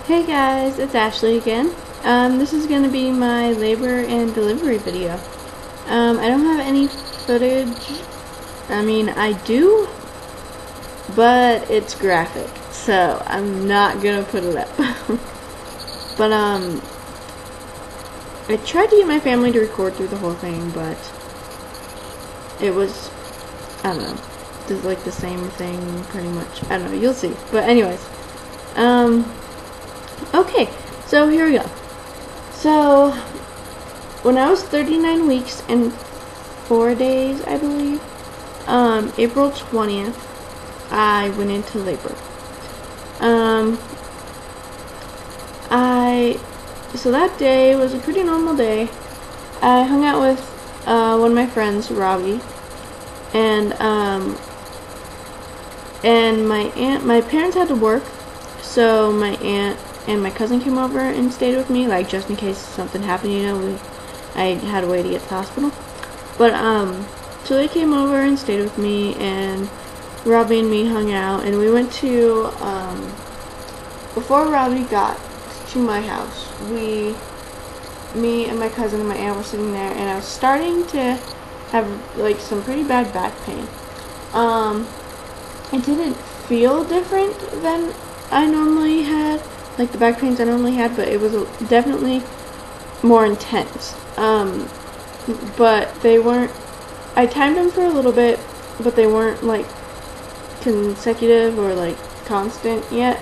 Hey guys, it's Ashley again. This is going to be my labor and delivery video. I don't have any footage. I mean, I do, but it's graphic, so I'm not going to put it up. But, I tried to get my family to record through the whole thing, but it was, I don't know, it's like the same thing, pretty much. I don't know, you'll see. But anyways, okay, so here we go. So, when I was 39 weeks and 4 days, I believe, April 20th, I went into labor. So that day was a pretty normal day. I hung out with, one of my friends, Robbie, and my parents had to work, so my aunt and my cousin came over and stayed with me, like, just in case something happened, you know, I had a way to get to the hospital. But, so they came over and stayed with me, and Robbie and me hung out, and we went to, before Robbie got to my house, me and my cousin and my aunt were sitting there, and I was starting to have, like, some pretty bad back pain. It didn't feel different than I normally had, like the back pains I normally had, but it was definitely more intense. But they weren't, I timed them for a little bit, but they weren't, like, consecutive or, like, constant yet.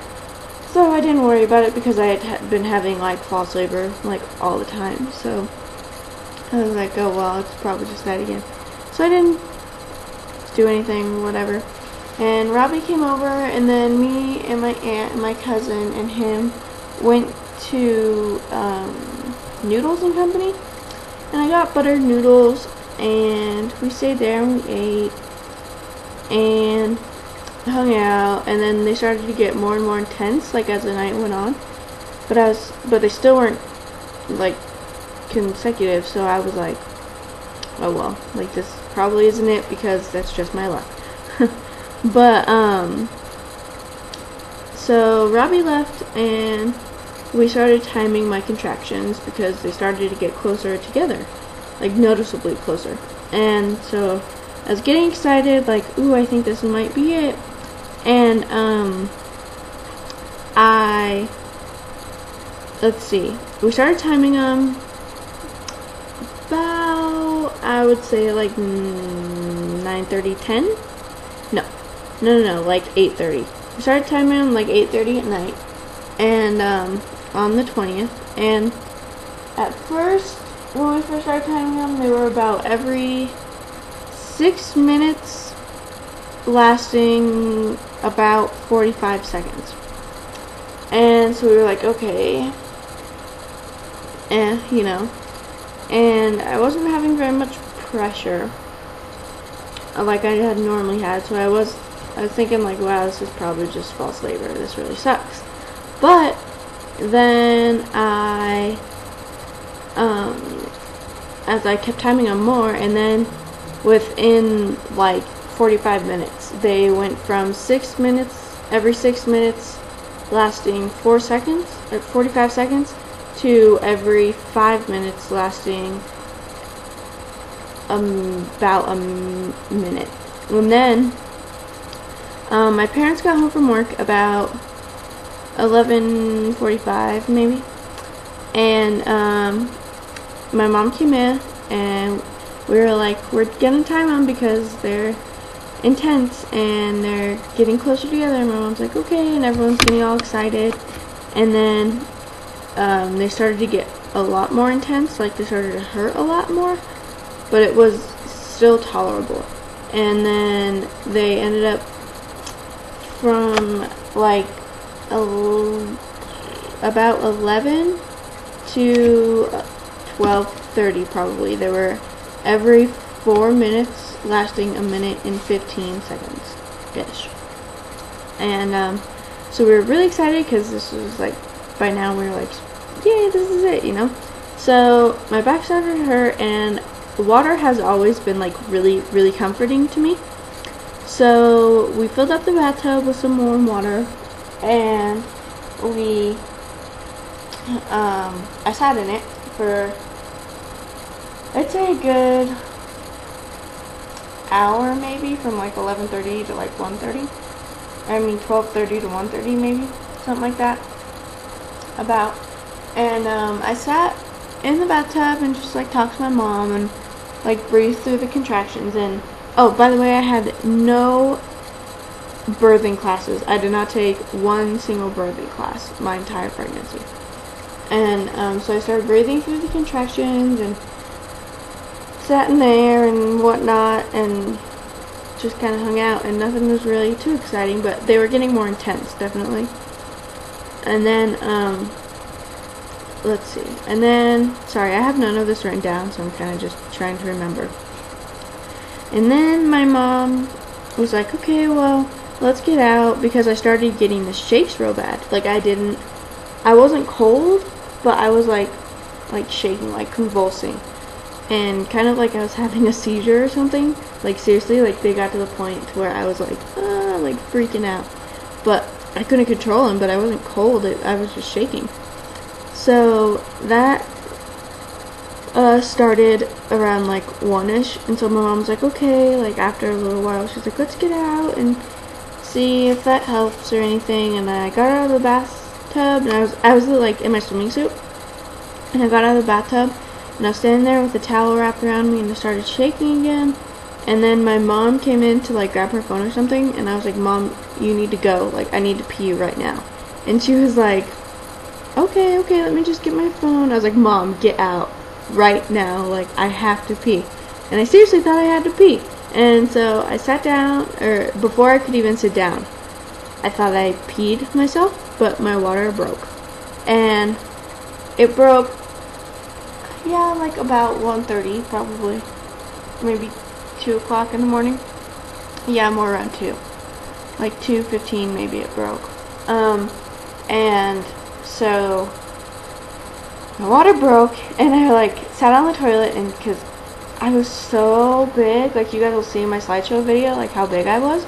So I didn't worry about it because I had been having, like, false labor, like, all the time. So I was like, oh, well, it's probably just that again. So I didn't do anything, whatever. And Robbie came over, and then me and my aunt and my cousin and him went to Noodles and Company. And I got buttered noodles, and we stayed there and we ate and hung out, and then they started to get more and more intense, like, as the night went on. But they still weren't, like, consecutive, so I was like, oh well, like, this probably isn't it, because that's just my luck. But, so Robbie left, and we started timing my contractions because they started to get closer together, like, noticeably closer. And so I was getting excited, like, ooh, I think this might be it. And, let's see, we started timing them about, I would say, like, 9:30, 10? No, like 8:30. We started timing them like 8:30 at night, and on the 20th. And at first, when we first started timing them, they were about every 6 minutes, lasting about 45 seconds. And so we were like, okay, you know. And I wasn't having very much pressure, like I had normally had, so I was thinking, like, wow, this is probably just false labor, this really sucks. But then as I kept timing them more, and then within, like, 45 minutes, they went from 6 minutes, every 6 minutes, lasting 4 seconds, or 45 seconds, to every 5 minutes, lasting about a minute. And then my parents got home from work about 11:45 maybe, and my mom came in, and we were like, we're gonna time them because they're intense and they're getting closer together. And my mom's like, okay, and everyone's getting all excited. And then they started to get a lot more intense, like they started to hurt a lot more, but it was still tolerable. And then they ended up from, like, about 11 to 12:30 probably. They were every 4 minutes, lasting a minute and 15 seconds ish. And so we were really excited because this was, like, by now we were like, yay, this is it, you know. So my back started to hurt, and water has always been, like, really, really comforting to me. So we filled up the bathtub with some warm water, and we I sat in it for, I'd say, a good hour maybe, from like 11:30 to like 1:30. I mean 12:30 to 1:30 maybe, something like that. About. And I sat in the bathtub and just like talked to my mom and like breathed through the contractions. And oh, by the way, I had no birthing classes. I did not take one single birthing class my entire pregnancy. And so I started breathing through the contractions and sat in there and whatnot and just kind of hung out, and nothing was really too exciting, but they were getting more intense, definitely. And then, let's see. And then, sorry, I have none of this written down, so I'm kind of just trying to remember. And then my mom was like, okay, well, let's get out, because I started getting the shakes real bad. Like, I wasn't cold, but I was like shaking, like convulsing. And kind of like I was having a seizure or something. Like, seriously, like they got to the point where I was like freaking out. But I couldn't control them, but I wasn't cold. I was just shaking. So that started around like 1-ish. And so my mom was like, okay, like after a little while, she's like, let's get out and see if that helps or anything. And I got out of the bathtub, and I was like in my swimming suit. And I got out of the bathtub, and I was standing there with the towel wrapped around me, and I started shaking again. And then my mom came in to like grab her phone or something, and I was like, Mom, you need to go. Like, I need to pee right now. And she was like, okay, let me just get my phone. I was like, Mom, get out right now. Like, I have to pee. And I seriously thought I had to pee. And so I sat down, or before I could even sit down, I thought I peed myself, but my water broke. And it broke, yeah, like about 1:30 probably. Maybe 2 o'clock in the morning. Yeah, more around 2. Like 2:15 maybe it broke. And so my water broke, and I like sat on the toilet, and because I was so big, like you guys will see in my slideshow video like how big I was,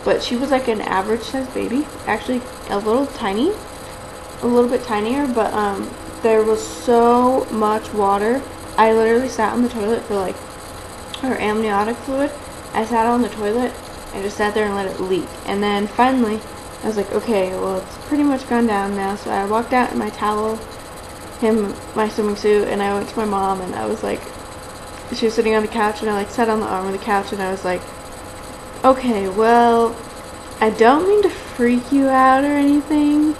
but she was like an average sized baby, actually a little bit tinier, but there was so much water. I literally sat on the toilet for like her amniotic fluid. I sat on the toilet and just sat there and let it leak. And then finally, I was like, okay, well, it's pretty much gone down now. So I walked out in my towel, my swimming suit, and I went to my mom, and I was like, she was sitting on the couch, and I like sat on the arm of the couch, and I was like, okay, well, I don't mean to freak you out or anything,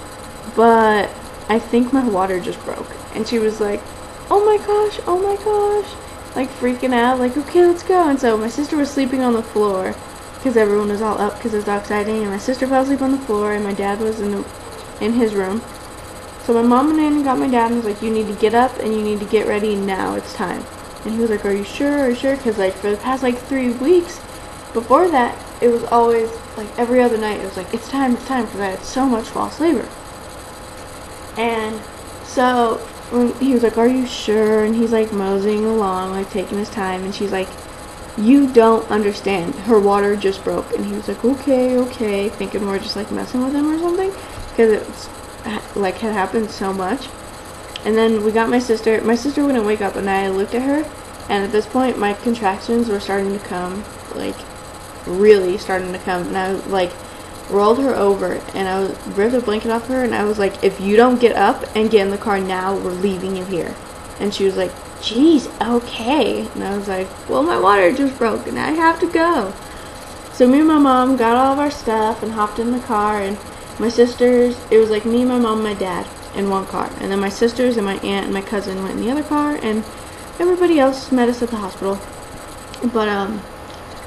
but I think my water just broke. And she was like, oh my gosh, like freaking out, like, okay, let's go. And so my sister was sleeping on the floor, because everyone was all up because it was all exciting, and my sister fell asleep on the floor, and my dad was in his room. So my mom and Nana got my dad and was like, you need to get up and you need to get ready now, it's time. And he was like, are you sure? Because like for the past like 3 weeks before that, it was always like every other night it was like, it's time, because I had so much false labor. And so when he was like, are you sure? And he's like moseying along, like taking his time, and she's like, you don't understand, her water just broke. And he was like, okay, thinking we're just like messing with him or something, because it's like had happened so much. And then we got my sister wouldn't wake up, and I looked at her, and at this point my contractions were starting to come, like really starting to come, and I like rolled her over, and I ripped a blanket off her, and I was like, if you don't get up and get in the car now, we're leaving you here. And she was like, geez, okay. And I was like, well, my water just broke and I have to go. So me and my mom got all of our stuff and hopped in the car, and my sisters, it was like me, my mom, my dad in one car, and then my sisters and my aunt and my cousin went in the other car, and everybody else met us at the hospital. But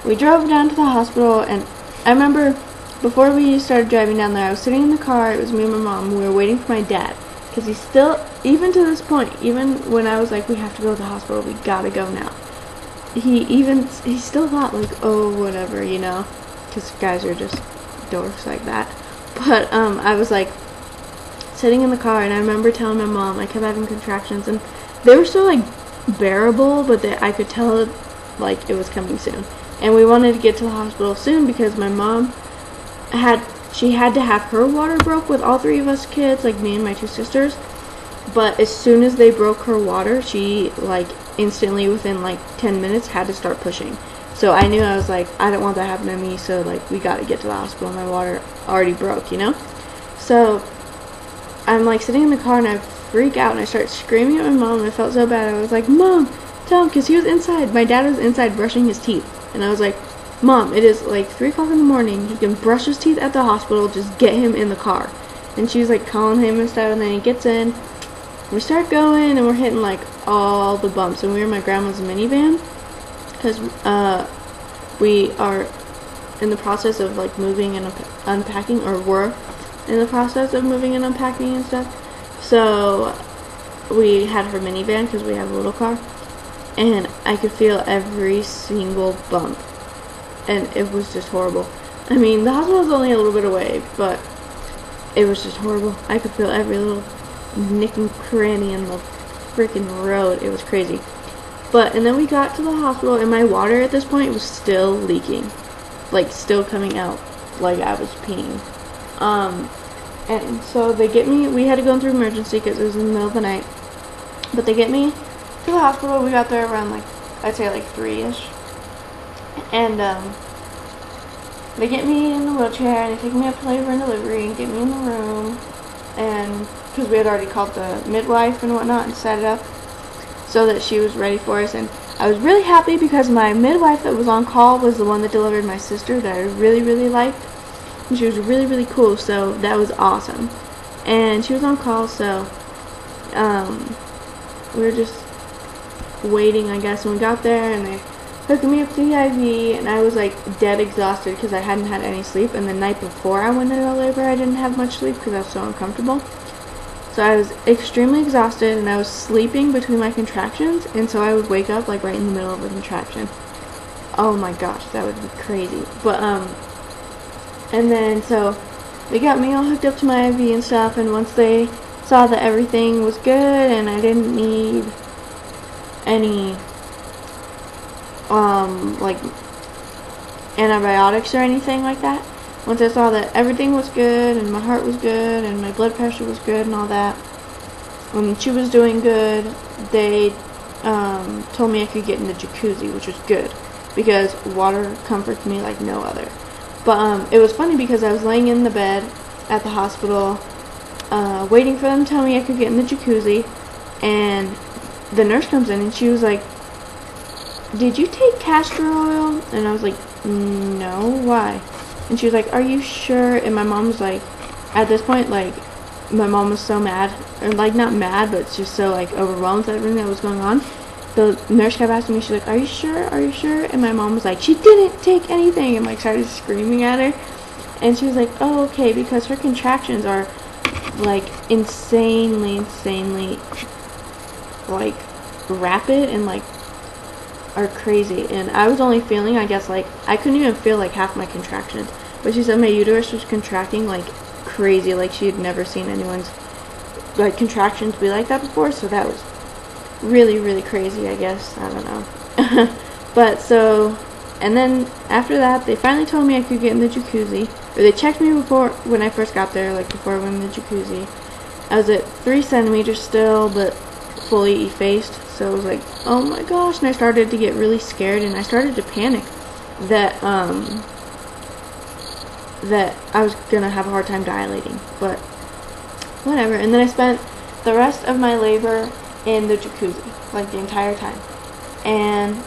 we drove down to the hospital, and I remember before we started driving down there, I was sitting in the car, it was me and my mom, we were waiting for my dad, because he's still, even to this point, even when I was like, we have to go to the hospital, we gotta go now, he still thought like, oh, whatever, you know, because guys are just dorks like that. But I was like sitting in the car, and I remember telling my mom I kept having contractions, and they were still like bearable, but I could tell like it was coming soon, and we wanted to get to the hospital soon because my mom had to have her water broke with all 3 of us kids, like me and my 2 sisters. But as soon as they broke her water, she like instantly within like 10 minutes had to start pushing. So I knew, I was like, I don't want that happening to me, so like we got to get to the hospital. My water already broke, you know? So I'm like sitting in the car and I freak out and I start screaming at my mom, and I felt so bad. I was like, Mom, tell him, because he was inside. My dad was inside brushing his teeth. And I was like, Mom, it is like 3 o'clock in the morning. He can brush his teeth at the hospital. Just get him in the car. And she was like calling him and stuff, and then he gets in. We start going and we're hitting like all the bumps. And we were in my grandma's minivan because we are in the process of like moving and unpacking, or were in the process of moving and unpacking and stuff. So we had her minivan because we have a little car, and I could feel every single bump, and it was just horrible. I mean, the hospital was only a little bit away, but it was just horrible. I could feel every little nick and cranny in the freaking road. It was crazy. And then we got to the hospital, and my water at this point was still leaking, like still coming out like I was peeing. And so they get me, we had to go through emergency because it was in the middle of the night, but they get me to the hospital. We got there around like, I'd say like 3-ish, and they get me in the wheelchair and they take me up to labor and delivery and get me in the room, and because we had already called the midwife and whatnot and set it up so that she was ready for us. And I was really happy because my midwife that was on call was the one that delivered my sister, that I really, really liked. And she was really, really cool, so that was awesome. And she was on call, so we were just waiting, I guess, when we got there, and they hooked me up to the IV, and I was like dead exhausted because I hadn't had any sleep. And the night before I went into labor, I didn't have much sleep because I was so uncomfortable. So I was extremely exhausted, and I was sleeping between my contractions, and so I would wake up like right in the middle of a contraction. Oh my gosh, that would be crazy. But and then so they got me all hooked up to my IV and stuff, and once they saw that everything was good and I didn't need any like antibiotics or anything like that, once I saw that everything was good and my heart was good and my blood pressure was good and all that, when she was doing good, they told me I could get in the jacuzzi, which was good because water comforts me like no other. But it was funny because I was laying in the bed at the hospital waiting for them to tell me I could get in the jacuzzi, and the nurse comes in and she was like, "Did you take castor oil?" And I was like, "No, why?" And she was like, "Are you sure?" And my mom was like, at this point, like, my mom was so mad, or like not mad, but just so like overwhelmed with everything that was going on. The nurse kept asking me, she's like, "Are you sure? Are you sure?" And my mom was like, "She didn't take anything," and like started screaming at her. And she was like, "Oh, okay," because her contractions are like insanely like rapid and like are crazy. And I was only feeling, I guess, like I couldn't even feel like half my contractions, but she said my uterus was contracting like crazy, like she had never seen anyone's like contractions be like that before. So that was really, really crazy, I guess. I don't know. But so, and then after that, they finally told me I could get in the jacuzzi. Or they checked me before, when I first got there, like before I went in the jacuzzi. I was at 3 centimeters still, but fully effaced. So I was like, oh my gosh. And I started to get really scared, and I started to panic that that I was gonna have a hard time dilating. But whatever. And then I spent the rest of my labor in the jacuzzi, like the entire time. And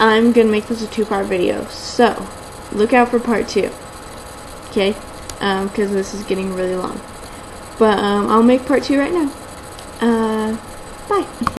I'm gonna make this a 2-part video, so look out for part 2. Okay, because this is getting really long. But I'll make part 2 right now. Bye.